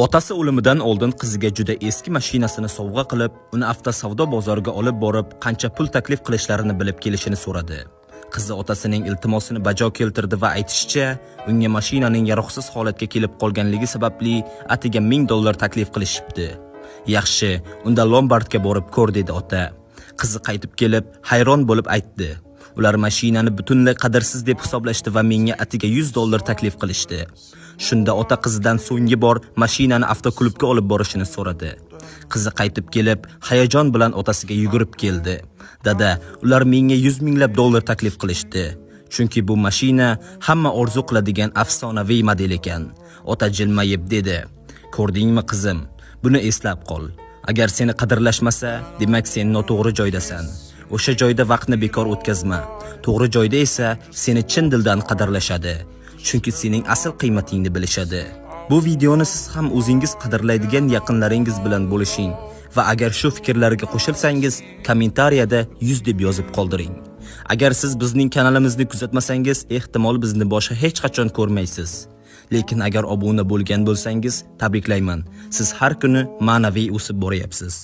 Otasi o'limidan oldin qiziga juda eski mashinasini sovg'a qilib, uni avtosavdo bozoriga olib borib, qancha pul taklif qilishlarini bilib kelishini so'radi. Qizi otasining iltimosini bajo keltirdi va aytishicha, unga mashinaning yaroqsiz holatga kelib qolganligi sababli atiga $1000 taklif qilishibdi. Yaxshi, unda Lombardga borib ko'r dedi ota. Qizi qaytib kelib, hayron bo'lib aytdi. Ular mashinani butunlay qadrsiz deb hisoblashdi va menga atiga $100 taklif qilishdi. Shunda ota qizidan so'nggi bor mashinani avtoklubga olib borishini so'radi. Qizi qaytib kelib, hayajon bilan otasiga yugurib keldi. Dada, ular menga $100 minglab taklif qilishdi. Chunki bu mashina hamma orzu qiladigan afsonaviy model ekan. Ota jilmayib dedi: "Ko'rdingmi qizim? Buni eslab qol. Agar seni qadrlashmasa, demak sen noto'g'ri joydasan. O'sha joyda vaqtni bekor o'tkazma. To'g'ri joyda esa seni chin dildan qadrlashadi. Chunki sening asl qiymatingni bilishadi." Bu videoni siz ham o'zingiz qadrlaydigan yaqinlaringiz bilan bo'lishing va agar shu fikrlarga qo'shilsangiz, kommentariyada 100 deb yozib qoldiring. Agar siz bizning kanalimizni kuzatmasangiz, ehtimol bizni boshqa hech qachon ko'rmaysiz. Lekin agar obuna bo'lgan bo'lsangiz, tabriklayman. Siz har kuni ma'naviy o'sib boryapsiz.